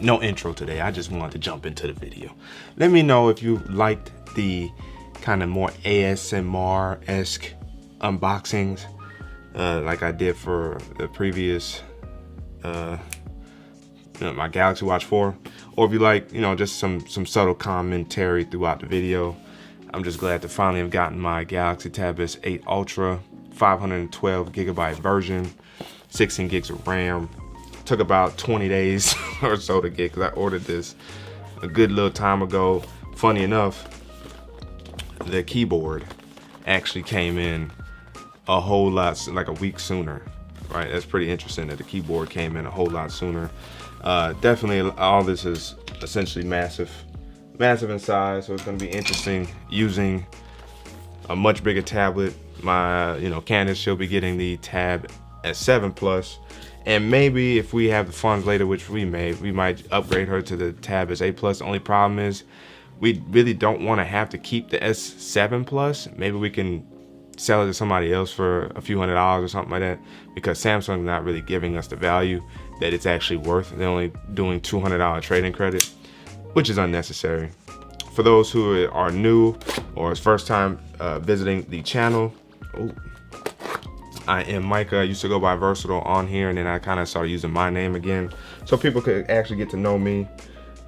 no intro today. I just wanted to jump into the video. Let me know if you liked the kind of more ASMR-esque unboxings like I did for the previous my Galaxy Watch 4, or if you like, just some subtle commentary throughout the video. I'm just glad to finally have gotten my Galaxy Tab S8 Ultra 512 gigabyte version, 16 gigs of RAM. Took about 20 days or so to get, because I ordered this a good little time ago. Funny enough, the keyboard actually came in a whole lot, like a week sooner, right? That's pretty interesting that the keyboard came in a whole lot sooner. Definitely all this is essentially massive in size, so it's going to be interesting using a much bigger tablet. My Candace, she'll be getting the Tab S7 Plus, and maybe if we have the funds later, which we might upgrade her to the Tab S8 Plus. The only problem is we really don't want to have to keep the S7 Plus. Maybe we can sell it to somebody else for a few $100s or something like that, because Samsung's not really giving us the value that it's actually worth. They're only doing $200 trading credit, which is unnecessary. For those who are new or it's first time visiting the channel, I am Micah. I used to go by Versatile on here, and then I kind of started using my name again so people could actually get to know me.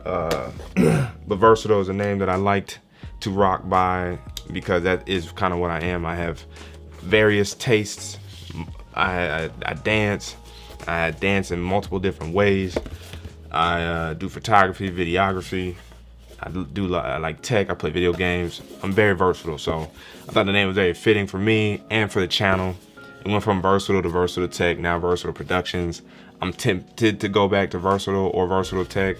But Versatile is a name that I liked to rock by, because that is kind of what I am. I have various tastes. I dance. I dance in multiple different ways. I do photography, videography. I like tech. I play video games. I'm very versatile, so I thought the name was very fitting for me and for the channel. It went from Versatile to Versatile Tech, now Versatile Productions. I'm tempted to go back to Versatile or Versatile Tech.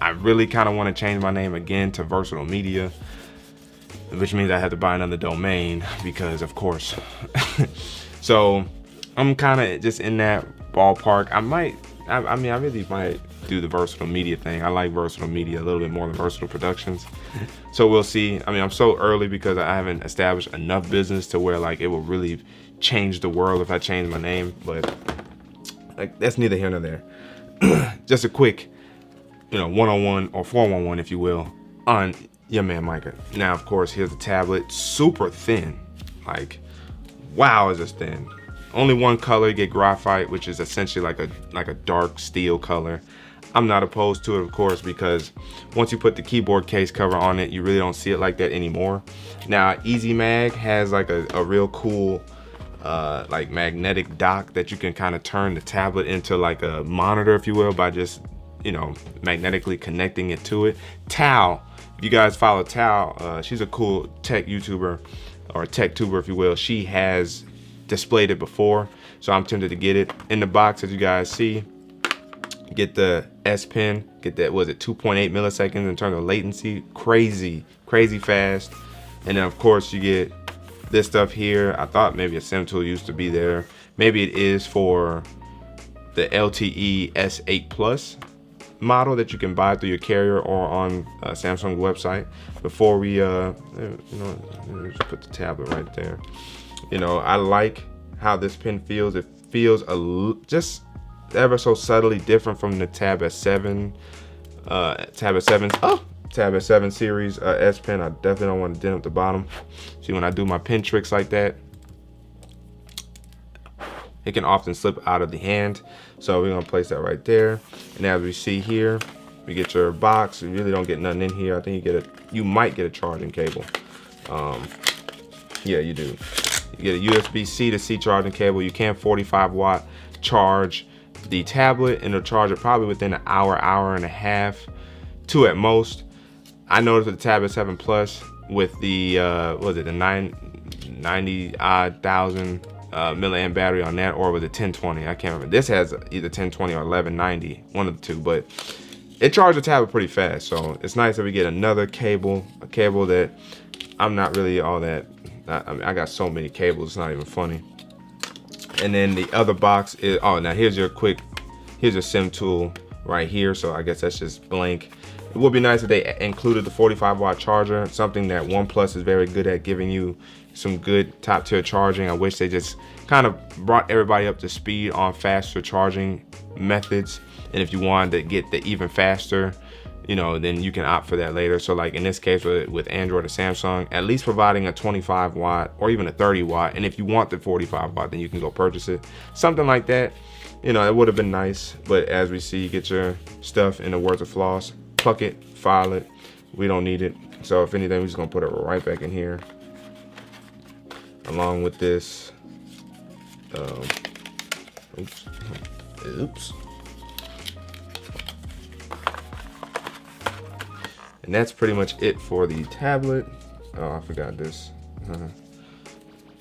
I really kind of want to change my name again to Versatile Media, which means I have to buy another domain, because of course. So I'm kind of just in that ballpark. I really might do the Versatile Media thing. I like Versatile Media a little bit more than Versatile Productions. So we'll see. I'm so early because I haven't established enough business to where like it will really change the world if I change my name, but like that's neither here nor there. Just a quick, 101 or 411, if you will, on your man Micah. Now, of course, here's the tablet, super thin. Like, wow, is this thin? Only one color, you get graphite, which is essentially like a dark steel color. I'm not opposed to it, of course, because once you put the keyboard case cover on it, you really don't see it like that anymore. Now, Easy Mag has like a real cool like magnetic dock that you can kind of turn the tablet into like a monitor, if you will, by just magnetically connecting it to it. Tao, if you guys follow Tao, she's a cool tech YouTuber, or tech tuber, if you will. She has displayed it before, so I'm tempted to get it. In the box, as you guys see, get the S Pen, get that, was it 2.8 milliseconds in terms of latency, crazy fast. And then of course you get this stuff here. I thought maybe a SIM tool used to be there. Maybe it is for the LTE S8 Plus model that you can buy through your carrier or on Samsung's website. Before we let me just put the tablet right there. I like how this pen feels. It feels just ever so subtly different from the Tab S7 Tab S7 series S Pen. I definitely don't want to dent up the bottom. See, when I do my pen tricks like that, it can often slip out of the hand. So we're gonna place that right there. And as we see here, you get your box. You really don't get nothing in here. I think you might get a charging cable. Yeah, you do. You get a USB-C to C charging cable. You can 45 watt charge the tablet, and it'll charge it probably within an hour and a half, 2 at most. I noticed with the Tab S7 Plus with the the 90,000 milliamp battery on that, or with the 1020, I can't remember. This has either 1020 or 1190, one of the two, but it charged the tablet pretty fast. So it's nice that we get another cable, a cable that I'm not really all that. I got so many cables, it's not even funny. And then the other box is, now here's your SIM tool right here. So I guess that's just blank. It would be nice if they included the 45 watt charger, something that OnePlus is very good at, giving you some good top tier charging. I wish they just kind of brought everybody up to speed on faster charging methods. And if you wanted to get the even faster, you know, then you can opt for that later. So like in this case with Android or Samsung, at least providing a 25 watt or even a 30 watt. And if you want the 45 watt, then you can go purchase it. Something like that, you know, it would have been nice. But as we see, get your stuff, in the words of Floss, pluck it, file it. We don't need it. So if anything, we're just gonna put it right back in here. Along with this, oops. And that's pretty much it for the tablet. Oh, I forgot this.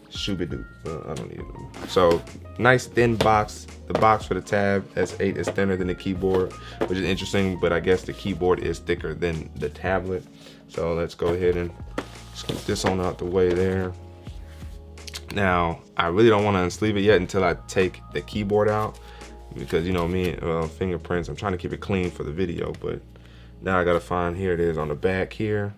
Shooby-doo. I don't need it. So, nice thin box. The box for the Tab S8 is thinner than the keyboard, which is interesting, but I guess the keyboard is thicker than the tablet. So let's go ahead and scoop this on out the way there. Now, I really don't want to unsleeve it yet until I take the keyboard out, because you know me, fingerprints, I'm trying to keep it clean for the video, but now I gotta find, here it is on the back here.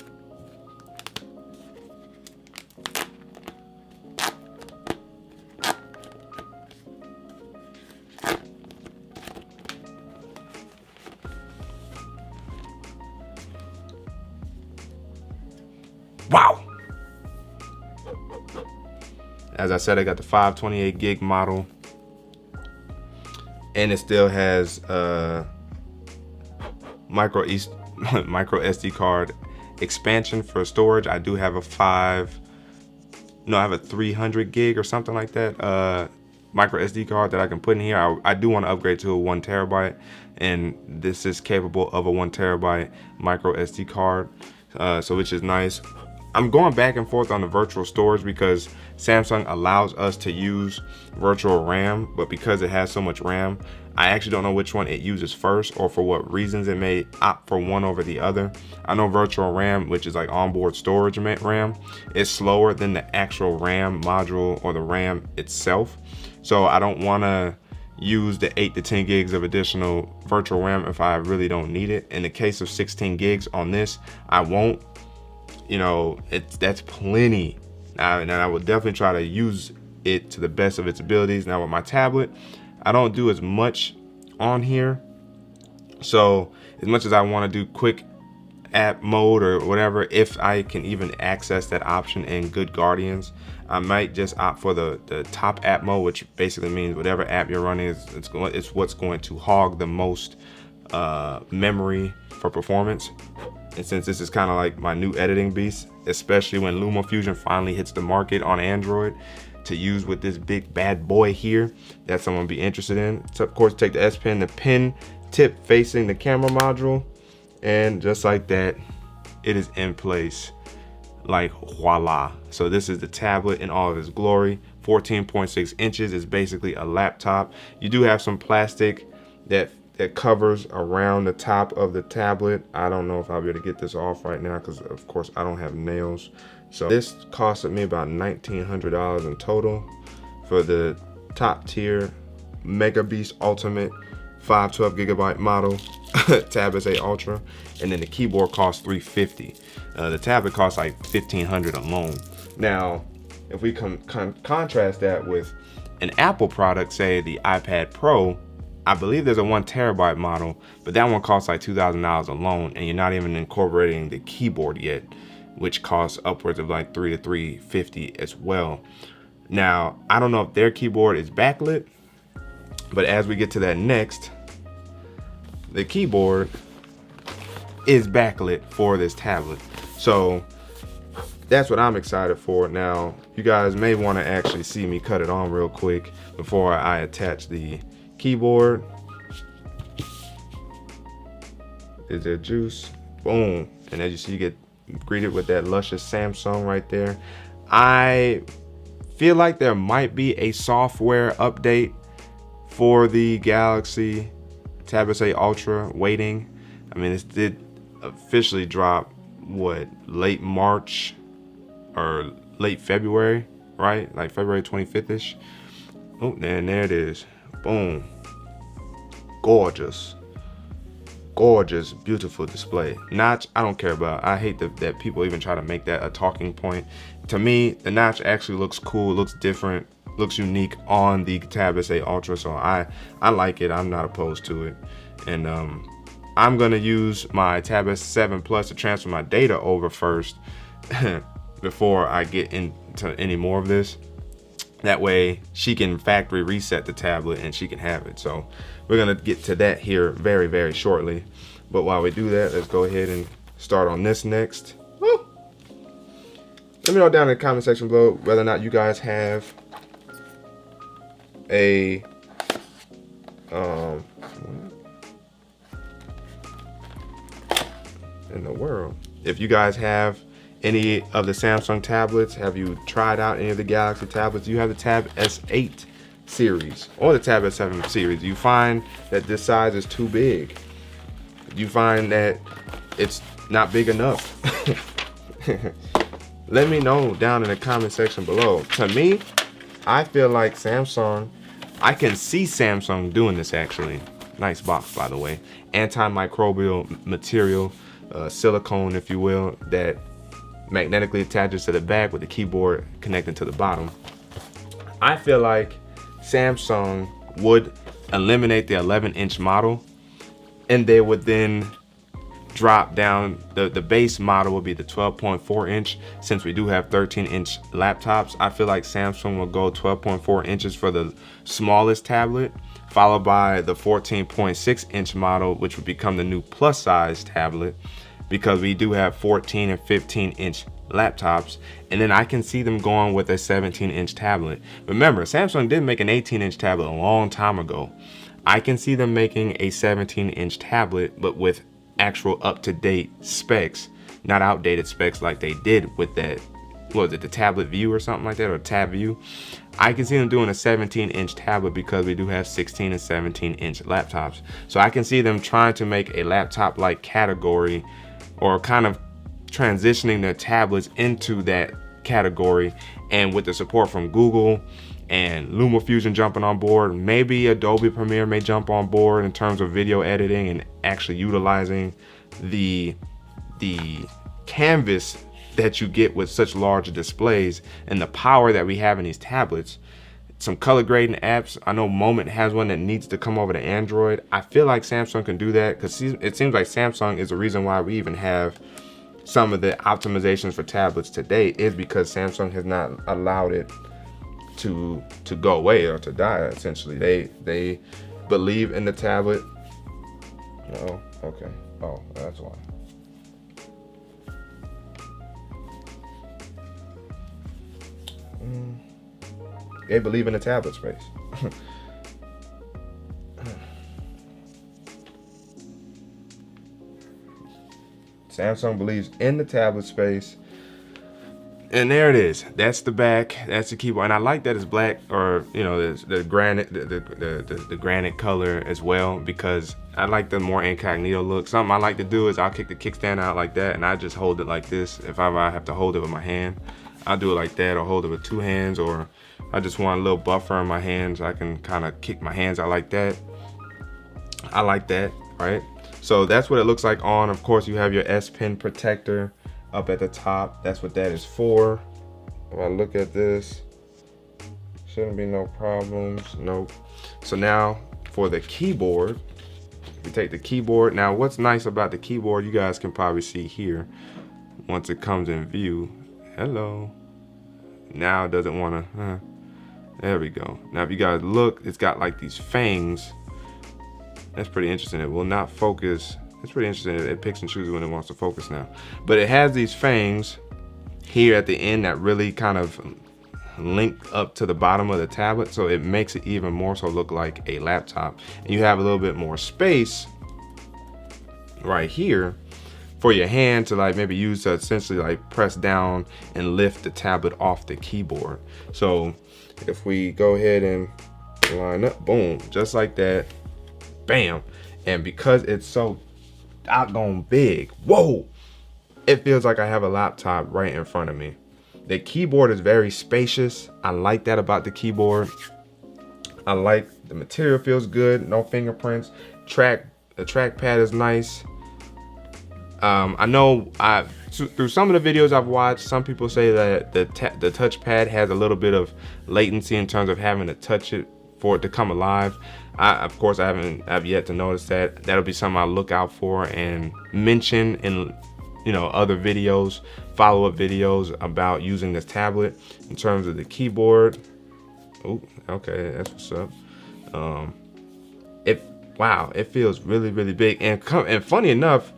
Wow! As I said, I got the 528 gig model, and it still has micro SD card expansion for storage. I do have a 300 gig or something like that micro SD card that I can put in here. I do want to upgrade to a 1 terabyte, and this is capable of a 1 terabyte micro SD card, so which is nice. I'm going back and forth on the virtual storage because Samsung allows us to use virtual RAM, but because it has so much RAM, I actually don't know which one it uses first or for what reasons it may opt for one over the other. I know virtual RAM, which is like onboard storage RAM, is slower than the actual RAM module or the RAM itself. So I don't want to use the 8 to 10 gigs of additional virtual RAM if I really don't need it. In the case of 16 gigs on this, I won't. You know, that's plenty. And I would definitely try to use it to the best of its abilities. Now with my tablet, I don't do as much on here. So as much as I want to do quick app mode or whatever, if I can even access that option in Good Guardians, I might just opt for the top app mode, which basically means whatever app you're running it's what's going to hog the most memory for performance. And since this is kind of like my new editing beast, especially when LumaFusion finally hits the market on Android to use with this big bad boy here, that's something I'll be interested in. So of course, take the S Pen, the pen tip facing the camera module, and just like that, it is in place. Like voila. So this is the tablet in all of its glory. 14.6 inches is basically a laptop. You do have some plastic that covers around the top of the tablet. I don't know if I'll be able to get this off right now because of course I don't have nails. So this costed me about $1,900 in total for the top tier Mega Beast Ultimate 512 gigabyte model Tab S8 Ultra, and then the keyboard costs $350. The tablet costs like $1,500 alone. Now if we contrast that with an Apple product, say the iPad Pro, I believe there's a 1 terabyte model, but that one costs like $2,000 alone, and you're not even incorporating the keyboard yet, which costs upwards of like $300 to $350 as well. Now, I don't know if their keyboard is backlit, but as we get to that next, the keyboard is backlit for this tablet. So that's what I'm excited for. Now, you guys may want to actually see me cut it on real quick before I attach the keyboard. Is there juice? Boom. And as you see, you get greeted with that luscious Samsung right there. I feel like there might be a software update for the Galaxy Tab S8 Ultra waiting. I mean, it did officially drop what, late March or late February, right? Like February 25th-ish. Oh, and there it is. Boom. Gorgeous. Gorgeous, beautiful display. Notch, I don't care about. I hate that people even try to make that a talking point. To me, the notch actually looks cool, looks different. looks unique on the Tab S8 Ultra, so I like it. I'm not opposed to it. And I'm gonna use my Tab S7 Plus to transfer my data over first before I get into any more of this. That way she can factory reset the tablet and she can have it. So we're gonna get to that here very, very shortly. But while we do that, let's go ahead and start on this next. Woo! Let me know down in the comment section below whether or not you guys have a in the world. If you guys have any of the Samsung tablets, have you tried out any of the Galaxy tablets? You have the Tab S8 series or the Tab S7 series. You find that this size is too big. You find that it's not big enough. Let me know down in the comment section below. To me, I feel like Samsung, I can see Samsung doing this actually. Nice box, by the way. Antimicrobial material, silicone, if you will, that magnetically attaches to the back with the keyboard connected to the bottom. I feel like Samsung would eliminate the 11-inch model, and they would then drop down, the base model would be the 12.4 inch. Since we do have 13-inch laptops, I feel like Samsung will go 12.4 inches for the smallest tablet, followed by the 14.6 inch model, which would become the new plus size tablet, because we do have 14 and 15-inch laptops. And then I can see them going with a 17-inch tablet. Remember, Samsung did make an 18-inch tablet a long time ago. I can see them making a 17-inch tablet, but with actual up-to-date specs, not outdated specs like they did with that, what was it, the Tablet View or something like that, or Tab View. I can see them doing a 17-inch tablet because we do have 16 and 17-inch laptops. So I can see them trying to make a laptop-like category, or kind of transitioning their tablets into that category. And with the support from Google and LumaFusion jumping on board, maybe Adobe Premiere may jump on board in terms of video editing and actually utilizing the canvas that you get with such large displays and the power that we have in these tablets. Some color grading apps. I know Moment has one that needs to come over to Android. I feel like Samsung can do that, because it seems like Samsung is the reason why we even have some of the optimizations for tablets today, is because Samsung has not allowed it to go away or to die. Essentially, they believe in the tablet. No, okay. Oh, that's why. They believe in the tablet space. Samsung believes in the tablet space. And there it is. That's the back. That's the keyboard. And I like that it's black, or you know, the granite, the granite color as well, because I like the more incognito look. Something I like to do is I'll kick the kickstand out like that, and I just hold it like this. If I have to hold it with my hand, I'll do it like that, or hold it with two hands, or I just want a little buffer in my hands. I can kind of kick my hands out like that. I like that, right? So that's what it looks like on. Of course, you have your S Pen protector up at the top. That's what that is for. If I look at this, shouldn't be no problems. Nope. So now for the keyboard, we take the keyboard. Now what's nice about the keyboard, you guys can probably see here once it comes in view. Hello. Now it doesn't want to, there we go. Now if you guys look, it's got like these fangs. That's pretty interesting. It will not focus. It's pretty interesting. It picks and chooses when it wants to focus now. But it has these fangs here at the end that really kind of link up to the bottom of the tablet, so it makes it even more so look like a laptop. And you have a little bit more space right here for your hand to like maybe use to essentially like press down and lift the tablet off the keyboard. So if we go ahead and line up, boom, just like that, bam. And because it's so doggone big, whoa, it feels like I have a laptop right in front of me. The keyboard is very spacious. I like that about the keyboard. I like the material, feels good, no fingerprints. The trackpad is nice. I know through some of the videos I've watched, some people say that the touchpad has a little bit of latency in terms of having to touch it for it to come alive. Of course, I've yet to notice that. That'll be something I'll look out for and mention in, you know, other videos, follow-up videos about using this tablet. In terms of the keyboard, oh, okay, that's what's up. Wow, it feels really, really big. And funny enough,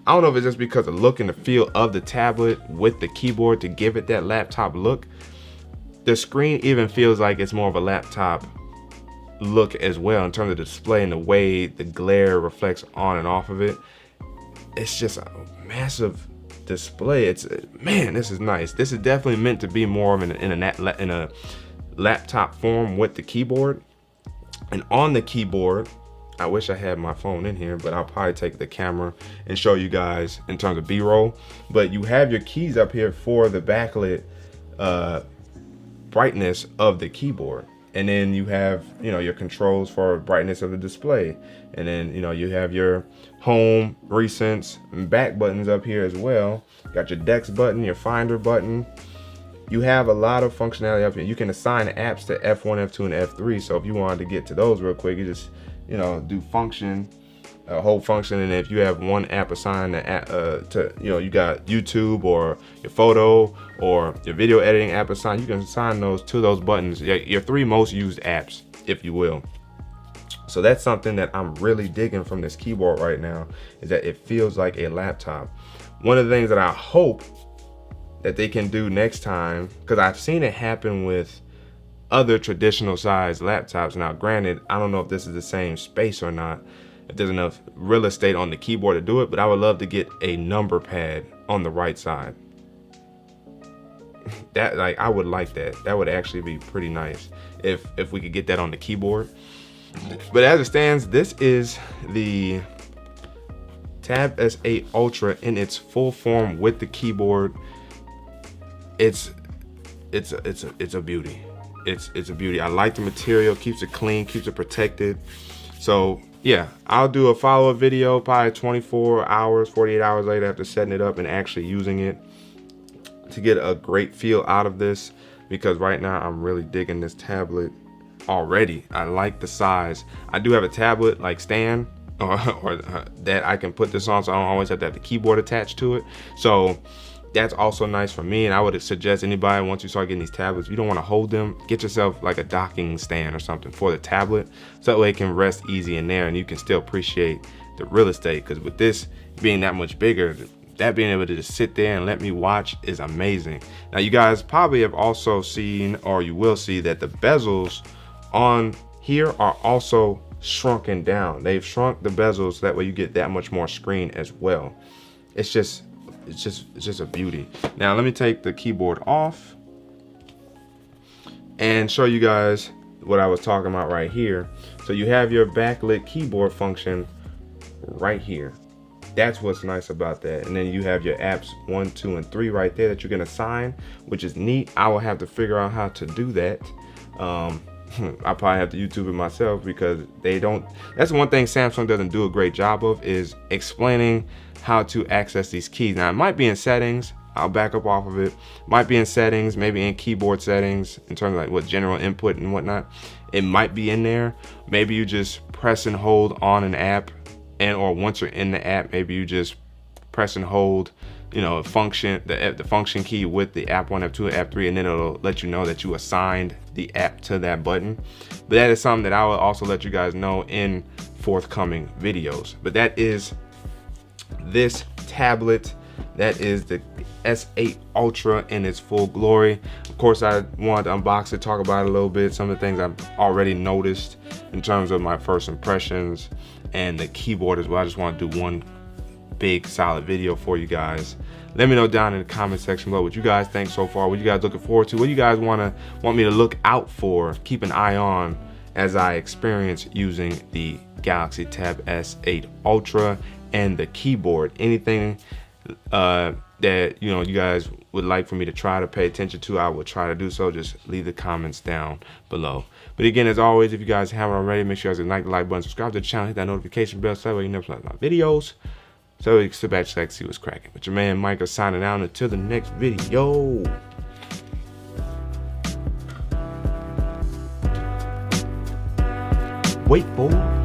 I don't know if it's just because of the look and the feel of the tablet with the keyboard to give it that laptop look. The screen even feels like it's more of a laptop look as well in terms of the display and the way the glare reflects on and off of it. It's just a massive display. Man, this is nice. This is definitely meant to be more of in a laptop form with the keyboard. And on the keyboard, I wish I had my phone in here, but I'll probably take the camera and show you guys in terms of B-roll. But you have your keys up here for the backlit brightness of the keyboard. And then you have, you know, your controls for brightness of the display. And then, you know, you have your home, recents, and back buttons up here as well. Got your Dex button, your Finder button. You have a lot of functionality up here. You can assign apps to F1, F2, and F3. So if you wanted to get to those real quick, you just, you know, do function, whole function, and if you have one app assigned to, you know, you got YouTube or your photo or your video editing app assigned, you can assign those to those buttons, your 3 most used apps, if you will. So that's something that I'm really digging from this keyboard right now, is that it feels like a laptop. One of the things that I hope that they can do next time, because I've seen it happen with other traditional size laptops. Now granted, I don't know if this is the same space or not, if there's enough real estate on the keyboard to do it, but I would love to get a number pad on the right side. That, like, I would like that. That would actually be pretty nice if we could get that on the keyboard. But as it stands, this is the Tab S8 Ultra in its full form with the keyboard. It's a beauty. It's a beauty. I like the material, keeps it clean, keeps it protected. So yeah, I'll do a follow-up video probably 24 hours, 48 hours later after setting it up and actually using it to get a great feel out of this, because right now I'm really digging this tablet already. I like the size. I do have a tablet like stand or that I can put this on, so I don't always have to have the keyboard attached to it. So that's also nice for me, and I would suggest anybody, once you start getting these tablets, you don't want to hold them, get yourself like a docking stand or something for the tablet, so that way it can rest easy in there and you can still appreciate the real estate. Because with this being that much bigger, that being able to just sit there and let me watch is amazing. Now you guys probably have also seen, or you will see, that the bezels on here are also shrunken down. They've shrunk the bezels so that way you get that much more screen as well. It's just a beauty. Now let me take the keyboard off and show you guys what I was talking about right here. So you have your backlit keyboard function right here. That's what's nice about that. And then you have your apps 1, 2, and 3 right there that you can assign, which is neat. I will have to figure out how to do that. I probably have to YouTube it myself, because they don't. That's one thing Samsung doesn't do a great job of, is explaining how to access these keys. Now it might be in settings. I'll back up off of it. Might be in settings, maybe in keyboard settings, in terms of like what general input and whatnot. It might be in there. Maybe you just press and hold on an app, or once you're in the app, maybe you just press and hold, you know, the function key with the app 1, app 2, app 3, and then it'll let you know that you assigned the app to that button. But that is something that I will also let you guys know in forthcoming videos. But that is this tablet. That is the S8 Ultra in its full glory. Of course, I wanted to unbox it, talk about it a little bit, some of the things I've already noticed in terms of my first impressions, and the keyboard as well. I just want to do one big solid video for you guys. Let me know down in the comment section below what you guys think so far, what you guys looking forward to, what you guys want me to look out for, keep an eye on as I experience using the Galaxy Tab S8 Ultra and the keyboard. Anything that you guys would like for me to try to pay attention to, I will try to do so. Just leave the comments down below. But again, as always, if you guys haven't already, make sure you guys like the like button, subscribe to the channel, hit that notification bell so that way you never miss my videos. So you sit back, check, see what's cracking. But your man Mike is signing out until the next video. Wait for